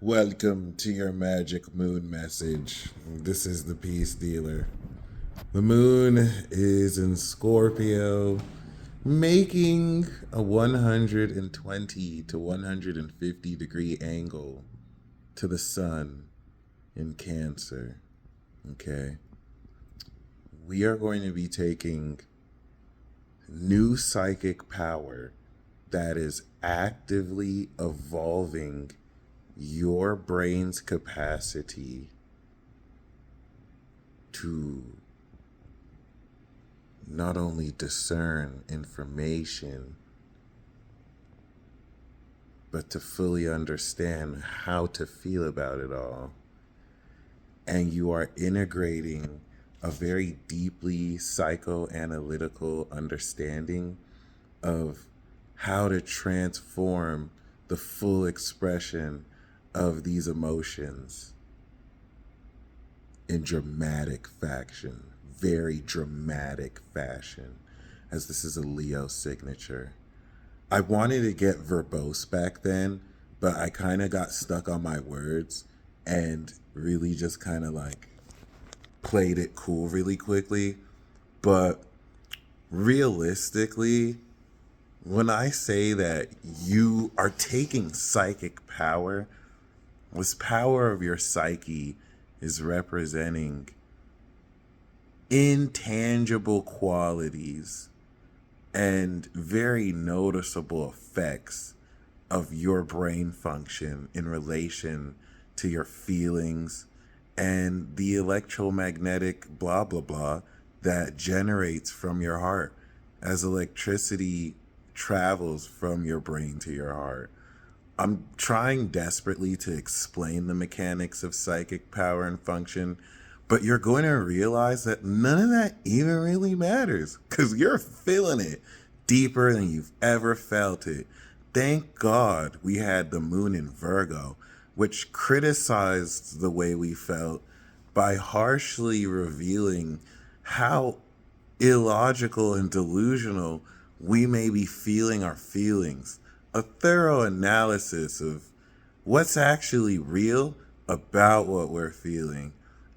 Welcome to your magic moon message. This is the peace dealer. The moon is in Scorpio, making a 120 to 150 degree angle to the sun in Cancer. Okay. We are going to be taking new psychic power that is actively evolving your brain's capacity to not only discern information, but to fully understand how to feel about it all. And you are integrating a very deeply psychoanalytical understanding of how to transform the full expression of these emotions in dramatic fashion, very dramatic fashion, as this is a Leo signature. I wanted to get verbose back then, but I kind of got stuck on my words and really just kind of like played it cool really quickly. But realistically, when I say that you are taking psychic power, this power of your psyche is representing intangible qualities and very noticeable effects of your brain function in relation to your feelings and the electromagnetic blah blah blah that generates from your heart as electricity travels from your brain to your heart. I'm trying desperately to explain the mechanics of psychic power and function, but you're going to realize that none of that even really matters because you're feeling it deeper than you've ever felt it. Thank God we had the moon in Virgo, which criticized the way we felt by harshly revealing how illogical and delusional we may be feeling our feelings. A thorough analysis of what's actually real about what we're feeling.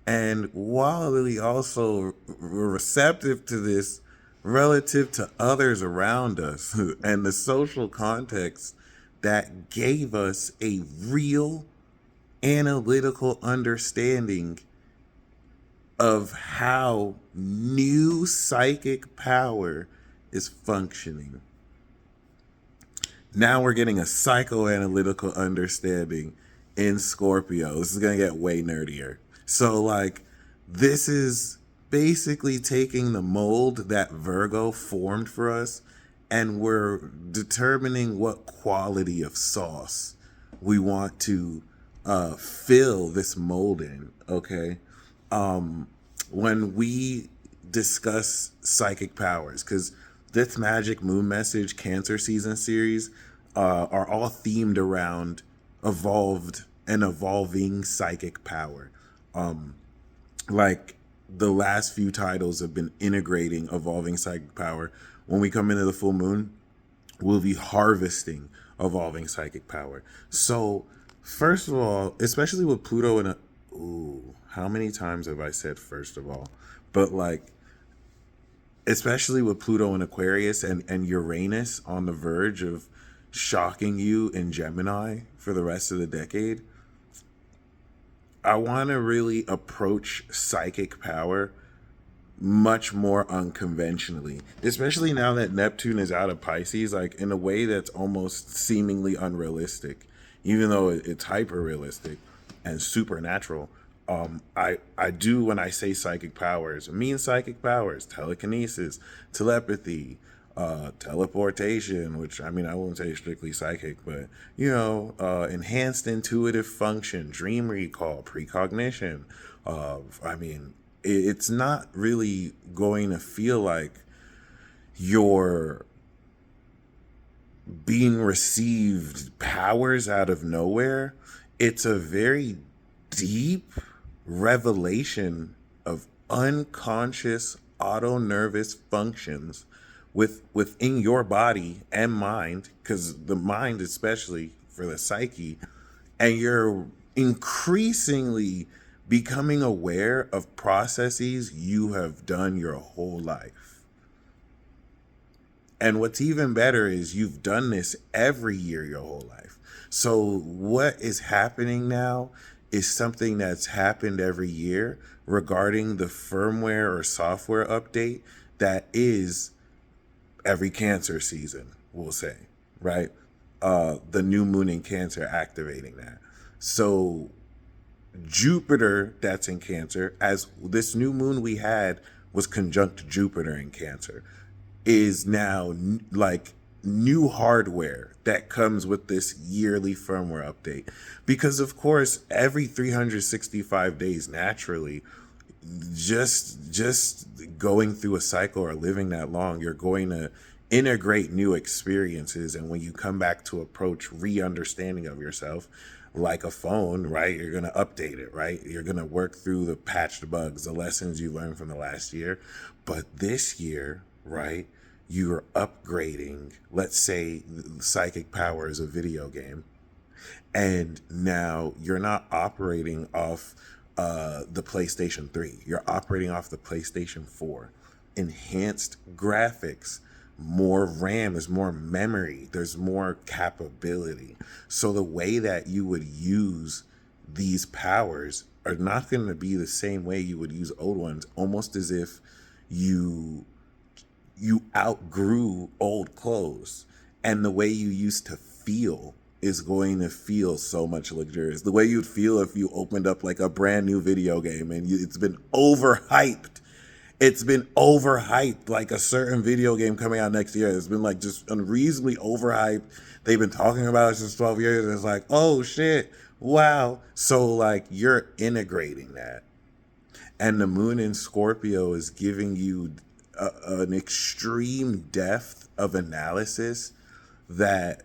And while we also were receptive to this relative to others around us and the social context that gave us a real analytical understanding of how new psychic power is functioning. Now we're getting a psychoanalytical understanding in Scorpio. This is going to get way nerdier. So, this is basically taking the mold that Virgo formed for us, and we're determining what quality of sauce we want to fill this mold in, okay? When we discuss psychic powers, because this Magic Moon Message Cancer Season series are all themed around evolved and evolving psychic power. Like the last few titles have been integrating evolving psychic power. When we come into the full moon, we'll be harvesting evolving psychic power. So, first of all, especially with Pluto and how many times have I said first of all? But especially with Pluto in Aquarius and Uranus on the verge of shocking you in Gemini for the rest of the decade, I want to really approach psychic power much more unconventionally, especially now that Neptune is out of Pisces, in a way that's almost seemingly unrealistic, even though it's hyper realistic and supernatural. I do, when I say psychic powers, mean psychic powers, telekinesis, telepathy, teleportation, which I won't say strictly psychic, but enhanced intuitive function, dream recall, precognition. It's not really going to feel like you're being received powers out of nowhere. It's a very deep revelation of unconscious autonervous functions within your body and mind, because the mind, especially for the psyche, and you're increasingly becoming aware of processes you have done your whole life. And what's even better is you've done this every year your whole life. So what is happening now is something that's happened every year regarding the firmware or software update that is every Cancer season, we'll say, right? The new moon in Cancer activating that. So Jupiter, that's in Cancer, as this new moon we had was conjunct Jupiter in Cancer, is now like new hardware that comes with this yearly firmware update. Because of course, every 365 days naturally, just going through a cycle or living that long, you're going to integrate new experiences. And when you come back to approach re-understanding of yourself, like a phone, right? You're going to update it, right? You're going to work through the patched bugs, the lessons you learned from the last year. But this year, right, you're upgrading, let's say psychic power is a video game. And now you're not operating off the PlayStation 3. You're operating off the PlayStation 4. Enhanced graphics, more RAM, there's more memory, there's more capability. So the way that you would use these powers are not going to be the same way you would use old ones, almost as if you outgrew old clothes, and the way you used to feel is going to feel so much luxurious. The way you'd feel if you opened up like a brand new video game and it's been overhyped. It's been overhyped, like a certain video game coming out next year. It's been like just unreasonably overhyped. They've been talking about it since 12 years. And it's like, oh shit, wow. So like you're integrating that. And the moon in Scorpio is giving you an extreme depth of analysis that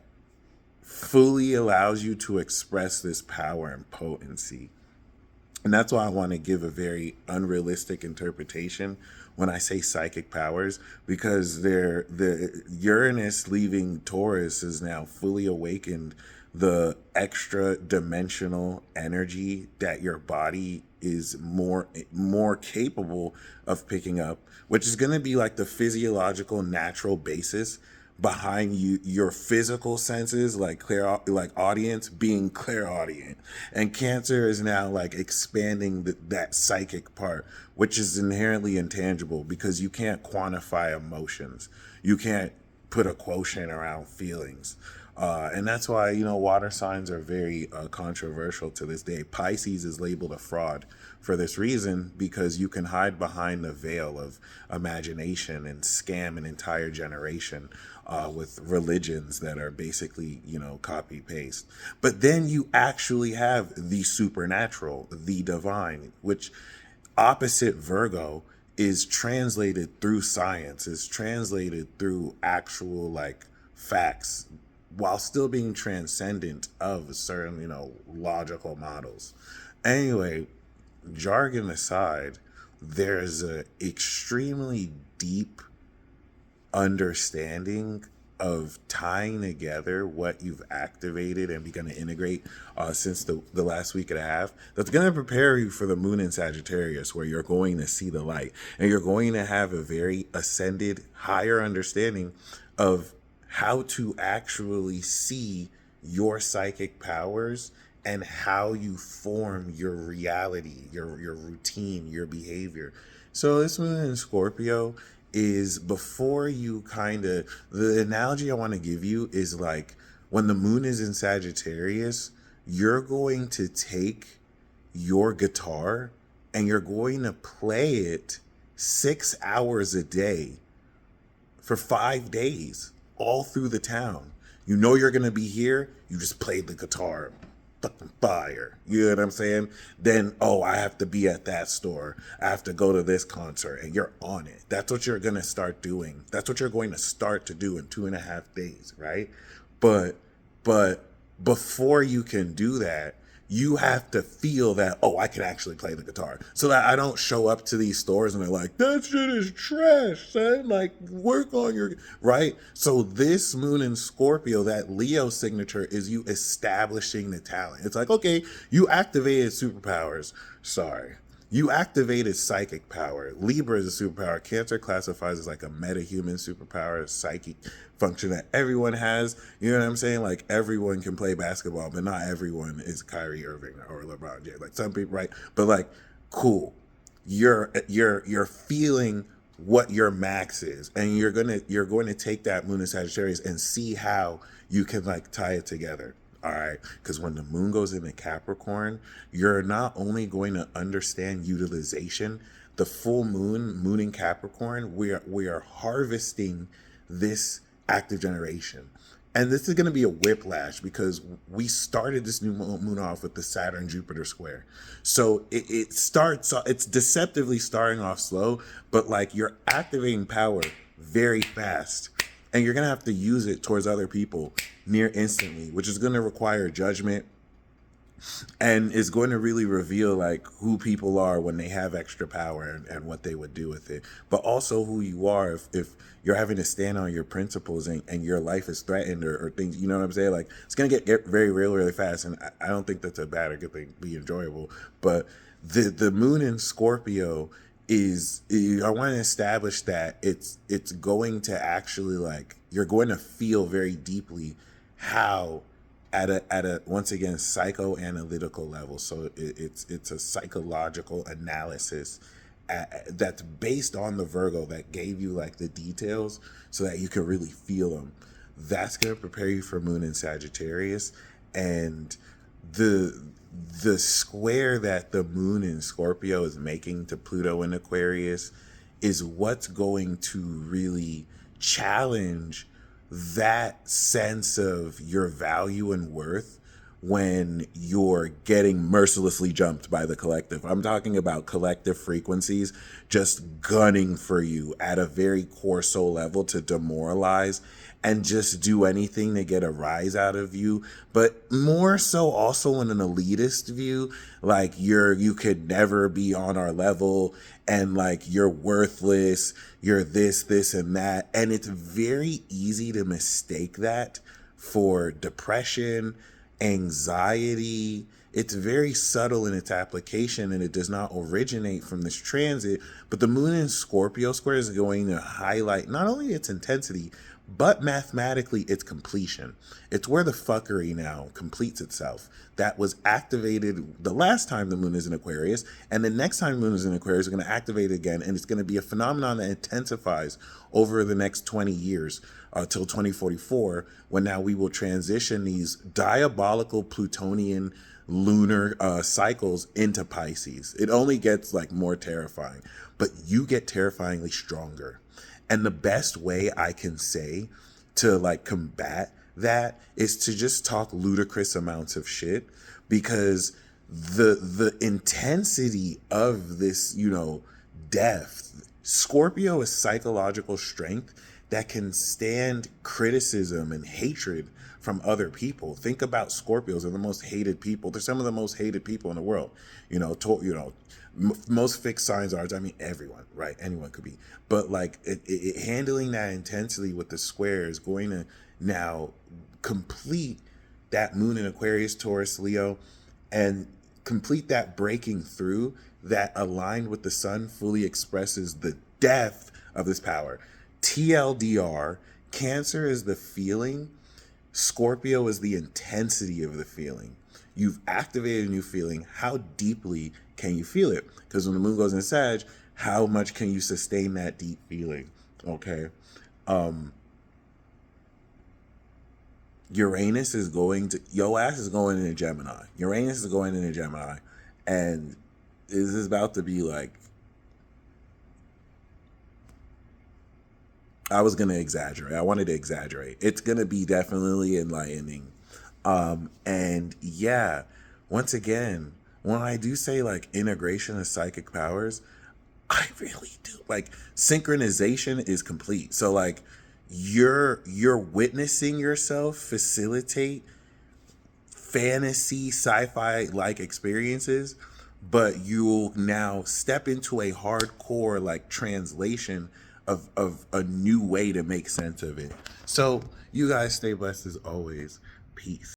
fully allows you to express this power and potency. And that's why I want to give a very unrealistic interpretation when I say psychic powers, because the Uranus leaving Taurus is now fully awakened the extra dimensional energy that your body is more capable of picking up, which is going to be like the physiological natural basis behind your physical senses, like audience being clairaudient. And Cancer is now like expanding that psychic part, which is inherently intangible because you can't quantify emotions. You can't put a quotient around feelings. And that's why, water signs are very controversial to this day. Pisces is labeled a fraud for this reason, because you can hide behind the veil of imagination and scam an entire generation with religions that are basically, copy paste. But then you actually have the supernatural, the divine, which opposite Virgo is translated through science, is translated through actual like facts, while still being transcendent of certain, logical models. Anyway, jargon aside, there's a extremely deep understanding of tying together what you've activated and begun to integrate since the last week and a half, that's going to prepare you for the moon in Sagittarius, where you're going to see the light and you're going to have a very ascended, higher understanding of how to actually see your psychic powers and how you form your reality, your routine, your behavior. So this moon in Scorpio is before you the analogy I want to give you is like when the moon is in Sagittarius, you're going to take your guitar and you're going to play it 6 hours a day for 5 days, all through the town. You're going to be here. You just played the guitar. Fucking fire. You know what I'm saying? Then, I have to be at that store. I have to go to this concert, and you're on it. That's what you're going to start doing. That's what you're going to start to do in 2.5 days, right? But before you can do that, you have to feel that, oh, I can actually play the guitar. So that I don't show up to these stores and they're like, that shit is trash, son. Like, work on your, right? So this moon in Scorpio, that Leo signature is you establishing the talent. It's like, okay, you activated superpowers. Sorry. You activated psychic power. Libra is a superpower. Cancer classifies as like a metahuman superpower, a psychic function that everyone has. You know what I'm saying? Like everyone can play basketball, but not everyone is Kyrie Irving or LeBron James. Like some people, right? But like, cool. You're feeling what your max is, and you're going to take that moon in Sagittarius and see how you can like tie it together. All right, because when the moon goes into Capricorn, you're not only going to understand utilization. The full moon in Capricorn, we are harvesting this active generation, and this is going to be a whiplash because we started this new moon off with the Saturn Jupiter square. So it's deceptively starting off slow, but like you're activating power very fast. And you're going to have to use it towards other people near instantly, which is going to require judgment and is going to really reveal like who people are when they have extra power and what they would do with it. But also who you are if you're having to stand on your principles and your life is threatened or things, you know what I'm saying? Like it's going to get very real really fast. And I don't think that's a bad or good thing, be enjoyable. But the moon in Scorpio I want to establish that it's going to actually like you're going to feel very deeply how at a once again psychoanalytical level. So it's a psychological analysis that's based on the Virgo that gave you like the details so that you can really feel them. That's going to prepare you for moon in Sagittarius, and the square that the moon in Scorpio is making to Pluto in Aquarius is what's going to really challenge that sense of your value and worth when you're getting mercilessly jumped by the collective. I'm talking about collective frequencies just gunning for you at a very core soul level to demoralize and just do anything to get a rise out of you. But more so also in an elitist view, like you could never be on our level and like you're worthless, you're this, and that. And it's very easy to mistake that for depression, anxiety. It's very subtle in its application and it does not originate from this transit. But the moon in Scorpio square is going to highlight not only its intensity, but mathematically its completion. It's where the fuckery now completes itself. That was activated the last time the moon is in Aquarius, and the next time the moon is in Aquarius, we're going to activate it again, and it's going to be a phenomenon that intensifies over the next 20 years till 2044, when now we will transition these diabolical Plutonian lunar cycles into Pisces. It only gets like more terrifying, but you get terrifyingly stronger. And the best way I can say to like combat that is to just talk ludicrous amounts of shit, because the intensity of this, depth. Scorpio is psychological strength that can stand criticism and hatred from other people. Think about Scorpios. They're the most hated people. They're some of the most hated people in the world. Most fixed signs are, I mean, everyone, right? Anyone could be. But like handling that intensity with the square is going to now complete that moon in Aquarius, Taurus, Leo, and complete that breaking through that aligned with the sun fully expresses the depth of this power. TLDR, Cancer is the feeling, Scorpio is the intensity of the feeling. You've activated a new feeling. How deeply can you feel it? Because when the moon goes in Sag, how much can you sustain that deep feeling? Okay. Uranus is going to, your ass is going into Gemini. Uranus is going into Gemini. And this is about to be like, I was going to exaggerate. I wanted to exaggerate. It's going to be definitely enlightening. And yeah, once again, when I do say like integration of psychic powers, I really do. Like synchronization is complete. So like you're witnessing yourself facilitate fantasy sci-fi like experiences, but you'll now step into a hardcore like translation of a new way to make sense of it. So you guys stay blessed as always. Peace.